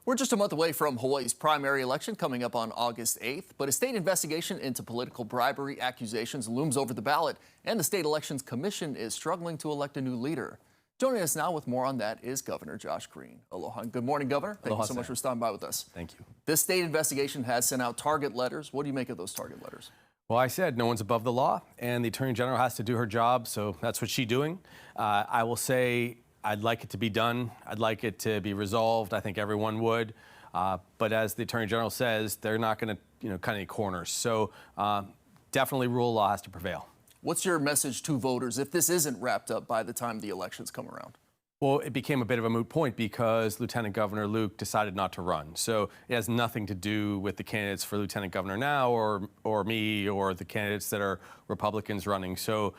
We're just a month away from Hawaii's primary election coming up on August 8th, but a state investigation into political bribery accusations looms over the ballot, and the State Elections Commission is struggling to elect a new leader. Joining us now with more on that is Governor Josh Green. Aloha. Good morning, Governor. Thank you so much for stopping by with us. Thank you. This state investigation has sent out target letters. What do you make of those target letters? Well, I said no one's above the law, and the Attorney General has to do her job, so that's what she's doing. I will say I'd like it to be done. I'd like it to be resolved. I think everyone would. But as the Attorney General says, they're not going to, cut any corners. So definitely rule of law has to prevail. What's your message to voters if this isn't wrapped up by the time the elections come around? Well, it became a bit of a moot point because Lieutenant Governor Luke decided not to run. So it has nothing to do with the candidates for Lieutenant Governor now or me or the candidates that are Republicans running. So,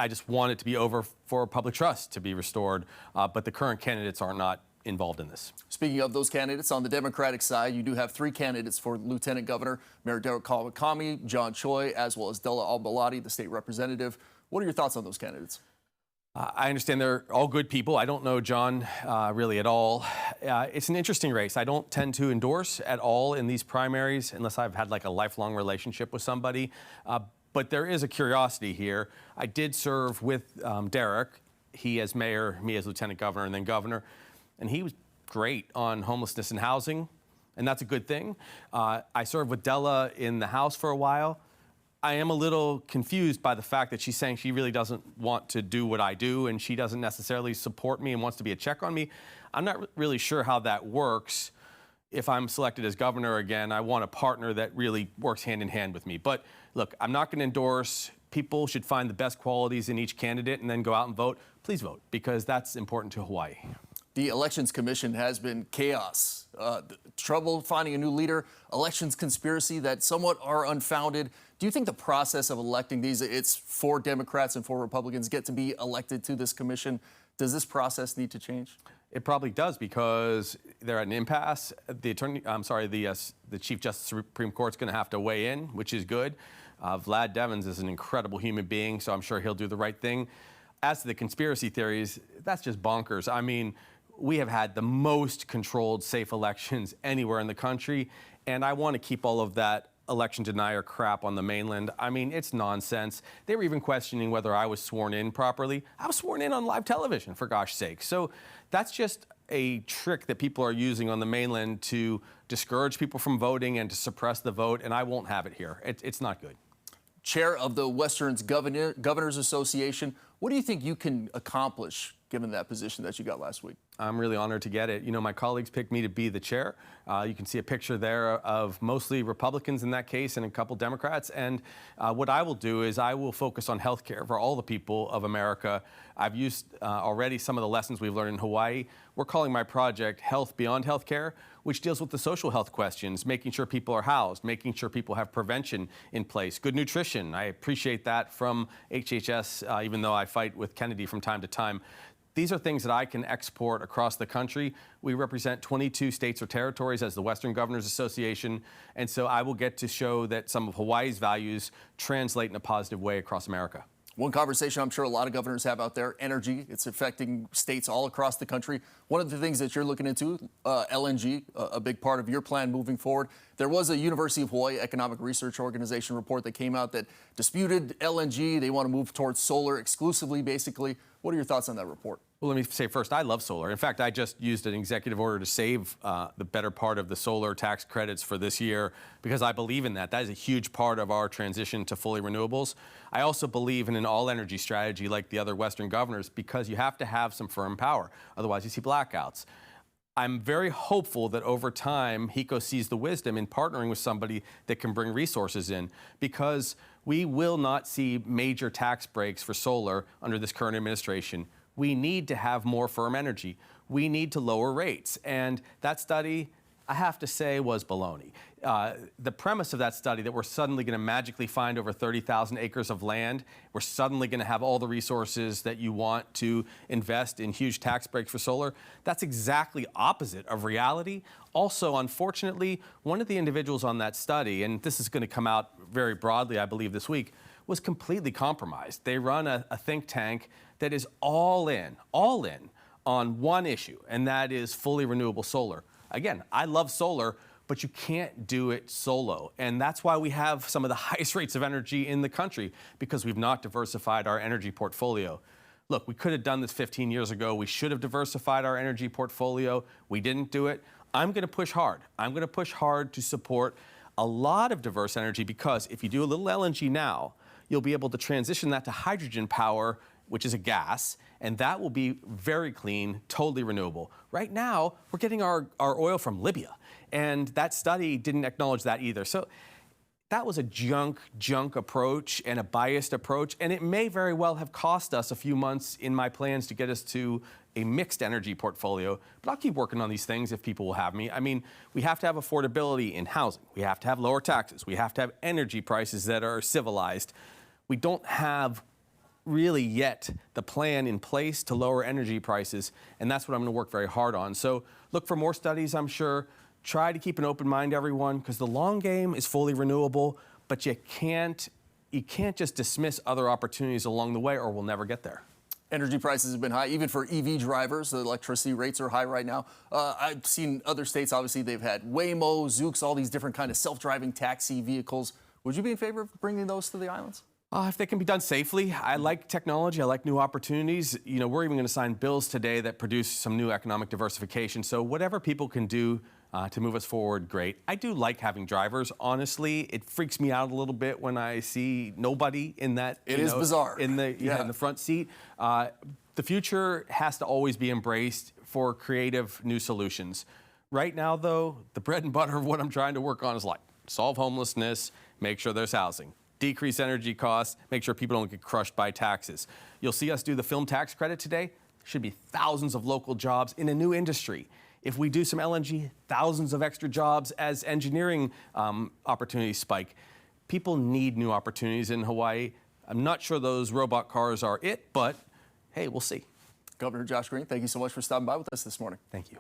I just want it to be over for public trust to be restored. But the current candidates are not involved in this. Speaking of those candidates, on the Democratic side, you do have three candidates for Lieutenant Governor: Mayor Derek Kawakami, John Choi, as well as Della Albalati, the state representative. What are your thoughts on those candidates? I understand they're all good people. I don't know John really at all. It's an interesting race. I don't tend to endorse at all in these primaries unless I've had like a lifelong relationship with somebody. But there is a curiosity here. I did serve with Derek, he as mayor, me as lieutenant governor, and then governor. And he was great on homelessness and housing, and that's a good thing. I served with Della in the House for a while. I am a little confused by the fact that she's saying she really doesn't want to do what I do, and she doesn't necessarily support me and wants to be a check on me. I'm not really sure how that works. If I'm selected as governor again, I want a partner that really works hand in hand with me. But look, I'm not going to endorse. People should find the best qualities in each candidate and then go out and vote. Please vote, because that's important to Hawaii. The Elections Commission has been chaos, trouble finding a new leader, elections conspiracy that somewhat are unfounded. Do you think the process of electing these, it's 4 Democrats and 4 Republicans get to be elected to this commission? Does this process need to change? It probably does, because they're at an impasse. The Chief Justice of the Supreme Court's going to have to weigh in, which is good. Vlad Devins is an incredible human being, so I'm sure he'll do the right thing. As to the conspiracy theories, that's just bonkers. I mean, we have had the most controlled, safe elections anywhere in the country, and I want to keep all of that election denier crap on the mainland. I mean, it's nonsense. They were even questioning whether I was sworn in properly. I was sworn in on live television, for gosh sake. So that's just a trick that people are using on the mainland to discourage people from voting and to suppress the vote, and I won't have it here. It's not good. Chair of the Western's Governors Association, what do you think you can accomplish given that position that you got last week? I'm really honored to get it. My colleagues picked me to be the chair. You can see a picture there of mostly Republicans in that case and a couple Democrats. And what I will do is I will focus on health care for all the people of America. I've used already some of the lessons we've learned in Hawaii. We're calling my project Health Beyond Healthcare, which deals with the social health questions, making sure people are housed, making sure people have prevention in place, good nutrition. I appreciate that from HHS, even though I fight with Kennedy from time to time. These are things that I can export across the country. We represent 22 states or territories as the Western Governors Association, and so I will get to show that some of Hawaii's values translate in a positive way across America. One conversation I'm sure a lot of governors have out there, energy. It's affecting states all across the country. One of the things that you're looking into, LNG, a big part of your plan moving forward. There was a University of Hawaii Economic Research Organization report that came out that disputed LNG. They want to move towards solar exclusively, basically. What are your thoughts on that report? Well, let me say first, I love solar. In fact, I just used an executive order to save the better part of the solar tax credits for this year because I believe in that. That is a huge part of our transition to fully renewables. I also believe in an all-energy strategy like the other Western governors because you have to have some firm power. Otherwise, you see blackouts. I'm very hopeful that over time, HECO sees the wisdom in partnering with somebody that can bring resources in, because we will not see major tax breaks for solar under this current administration. We need to have more firm energy. We need to lower rates. And that study, I have to say, was baloney. The premise of that study, that we're suddenly going to magically find over 30,000 acres of land, we're suddenly going to have all the resources that you want to invest in huge tax breaks for solar, that's exactly opposite of reality. Also, unfortunately, one of the individuals on that study, and this is going to come out very broadly, I believe, this week, was completely compromised. They run a think tank that is all in on one issue, and that is fully renewable solar. Again, I love solar, but you can't do it solo. And that's why we have some of the highest rates of energy in the country, because we've not diversified our energy portfolio. Look, we could have done this 15 years ago. We should have diversified our energy portfolio. We didn't do it. I'm going to push hard. I'm going to push hard to support a lot of diverse energy, because if you do a little LNG now, you'll be able to transition that to hydrogen power, which is a gas, and that will be very clean, totally renewable. Right now, we're getting our oil from Libya, and that study didn't acknowledge that either. So that was a junk approach and a biased approach, and it may very well have cost us a few months in my plans to get us to a mixed energy portfolio. But I'll keep working on these things if people will have me. I mean, we have to have affordability in housing. We have to have lower taxes. We have to have energy prices that are civilized. We don't have really yet the plan in place to lower energy prices, and that's what I'm going to work very hard on. So look for more studies, I'm sure. Try to keep an open mind, everyone, because the long game is fully renewable, but you can't just dismiss other opportunities along the way, or we'll never get there. Energy prices have been high, even for EV drivers. The electricity rates are high right now. I've seen other states, obviously, they've had Waymo, Zoox, all these different kind of self-driving taxi vehicles. Would you be in favor of bringing those to the islands? If they can be done safely. I like technology. I like new opportunities. You know, we're even going to sign bills today that produce some new economic diversification. So whatever people can do to move us forward, great. I do like having drivers. Honestly, it freaks me out a little bit when I see nobody in that. It is bizarre. In the front seat. The future has to always be embraced for creative new solutions. Right now, though, the bread and butter of what I'm trying to work on is like solve homelessness, make sure there's housing, decrease energy costs, make sure people don't get crushed by taxes. You'll see us do the film tax credit today. Should be thousands of local jobs in a new industry. If we do some LNG, thousands of extra jobs as engineering opportunities spike. People need new opportunities in Hawaii. I'm not sure those robot cars are it, but hey, we'll see. Governor Josh Green, thank you so much for stopping by with us this morning. Thank you.